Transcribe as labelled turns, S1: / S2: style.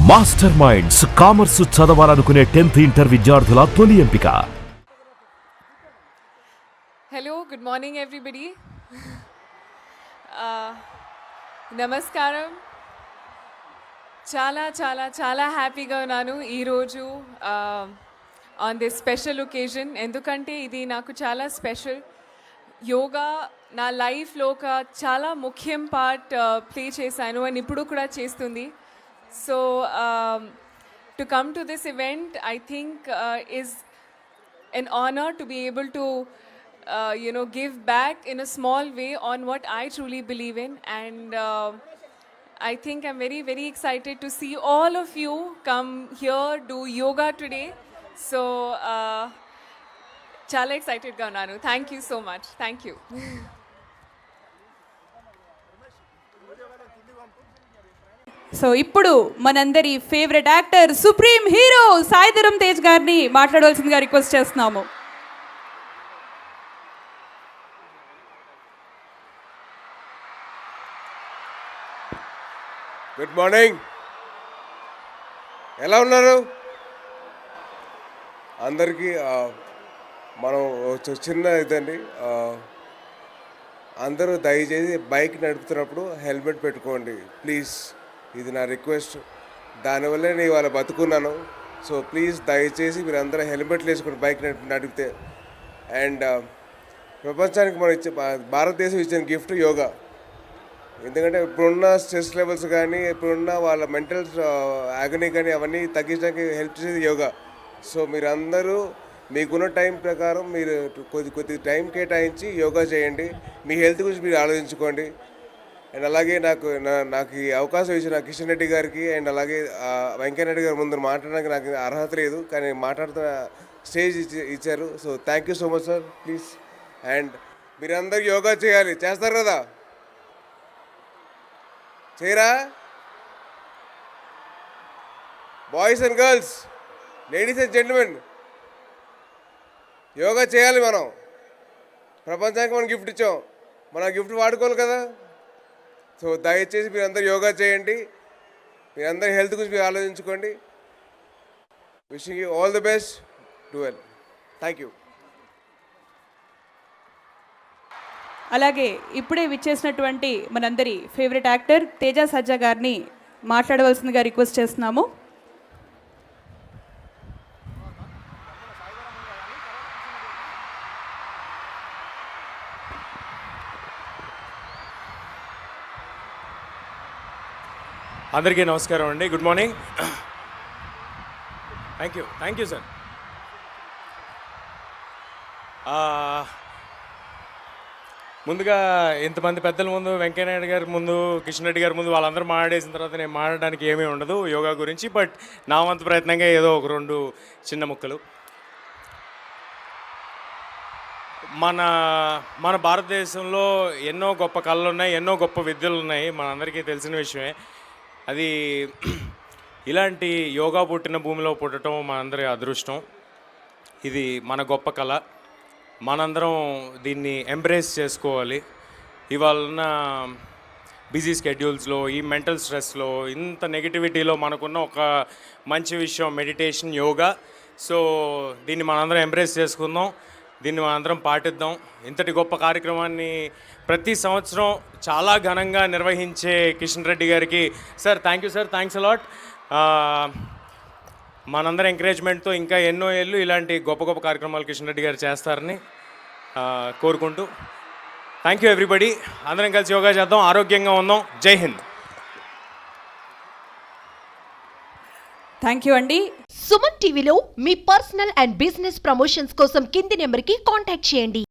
S1: Master minds commerce చదవాలనుకునే 10th inter విద్యార్థుల తొలి ఎంపిక.
S2: Hello, good morning everybody. నమస్కారం. చాలా హ్యాపీగా ఉన్నాను ఈరోజు ఆన్ దిస్ స్పెషల్ ఒకేజన్. ఎందుకంటే ఇది నాకు చాలా స్పెషల్. యోగా నా లైఫ్లో ఒక చాలా ముఖ్యం పార్ట్ ప్లే చేశాను అండ్ ఇప్పుడు కూడా చేస్తుంది. So to come to this event I think is an honor to be able to give back in a small way on what I truly believe in, and I think I'm very excited to see all of you come here do yoga today. So chala excited ga unnanu. Thank you so much. Thank you.
S3: So ఇప్పుడు మనందరి favourite actor supreme hero Sai Dharam Tej గారిని మాట్లాడవలసిందిగా request చేస్తున్నాము.
S4: Good morning. ఎలా ఉన్నారు అందరికీ? మనం చిన్న ఇదండి, అందరూ దయచేసి బైక్ నడుపుతున్నప్పుడు హెల్మెట్ పెట్టుకోండి ప్లీజ్. ఇది నా రిక్వెస్ట్. దానివల్లే నేను ఇవాళ బతుకున్నాను. సో ప్లీజ్ దయచేసి మీరు అందరూ హెల్మెట్లు వేసుకుని బైక్ నడిపితే. అండ్ ప్రపంచానికి మనం భారతదేశం ఇచ్చిన గిఫ్ట్ యోగా. ఎందుకంటే ఇప్పుడున్న స్ట్రెస్ లెవెల్స్ కానీ ఇప్పుడున్న వాళ్ళ మెంటల్ యాగనీ కానీ అవన్నీ తగ్గించడానికి హెల్ప్ చేసేది యోగా. సో మీరందరూ మీకున్న టైం ప్రకారం మీరు కొద్ది టైం కేటాయించి యోగా చేయండి. మీ హెల్త్ గురించి మీరు ఆలోచించుకోండి. అండ్ అలాగే నాకు ఈ అవకాశం ఇచ్చిన కిషన్ రెడ్డి గారికి అండ్ అలాగే వెంకయ్యనాయుడు గారి ముందు మాట్లాడడానికి నాకు అర్హత లేదు, కానీ మాట్లాడుతున్న స్టేజ్ ఇచ్చారు. So thank you so much sir. Please. And మీరందరూ యోగా చేయాలి. చేస్తారు కదా? చేయరా? Boys and girls, ladies and gentlemen, yoga చేయాలి. మనం ప్రపంచానికి మనం గిఫ్ట్ ఇచ్చాం, మన గిఫ్ట్ వాడుకోవాలి కదా. సో దయచేసి మీరందరూ యోగా చేయండి. మీరందరూ హెల్త్ గురించి మీరు ఆలోచించుకోండి. Wishing you all the best. Do well. Thank you.
S3: అలాగే ఇప్పుడే విచ్చేసినటువంటి మనందరి ఫేవరెట్ యాక్టర్ తేజ సజ్జా గారిని మాట్లాడవలసిందిగా రిక్వెస్ట్ చేస్తున్నాము.
S5: అందరికీ నమస్కారం అండి. Good morning. Thank you sir. ముందుగా ఇంతమంది పెద్దల ముందు, వెంకయ్యనాయుడు గారి ముందు, కిషన్ రెడ్డి గారి ముందు వాళ్ళందరూ మాట్లాడేసిన తర్వాత నేను మాట్లాడడానికి ఏమీ ఉండదు యోగా గురించి. బట్ నా వంతు ప్రయత్నంగా ఏదో ఒక 2 చిన్న ముక్కలు. మన భారతదేశంలో ఎన్నో గొప్ప కళలు ఉన్నాయి, ఎన్నో గొప్ప విద్యలు ఉన్నాయి, మనందరికీ తెలిసిన విషయమే. అది ఇలాంటి యోగా పుట్టిన భూమిలో పుట్టడం మనందరి అదృష్టం. ఇది మన గొప్ప కళ. మనందరం దీన్ని ఎంబ్రేస్ చేసుకోవాలి. ఇవాళ బిజీ స్కెడ్యూల్స్లో, ఈ మెంటల్ స్ట్రెస్లో, ఇంత నెగిటివిటీలో మనకున్న ఒక మంచి విషయం మెడిటేషన్, యోగా. సో దీన్ని మనందరం ఎంబ్రేస్ చేసుకుందాం, దీన్ని మనందరం పాటిద్దాం. ఇంతటి గొప్ప కార్యక్రమాన్ని ప్రతి సంవత్సరం చాలా ఘనంగా నిర్వహించే కిషన్ రెడ్డి గారికి sir thank you sir. Thanks a lot. మనందరం ఎంకరేజ్మెంట్తో ఇంకా ఎన్నో ఏళ్ళు ఇలాంటి గొప్ప కార్యక్రమాలు కిషన్ రెడ్డి గారు చేస్తారని కోరుకుంటూ థ్యాంక్ యూ ఎవ్రీబడి. అందరం కలిసి యోగా చేద్దాం, ఆరోగ్యంగా ఉందాం. జై హింద్.
S3: థ్యాంక్ యూ అండి.
S6: సుమన్ టీవీలో మీ పర్సనల్ అండ్ బిజినెస్ ప్రమోషన్స్ కోసం కింది నెంబర్కి కాంటాక్ట్ చేయండి.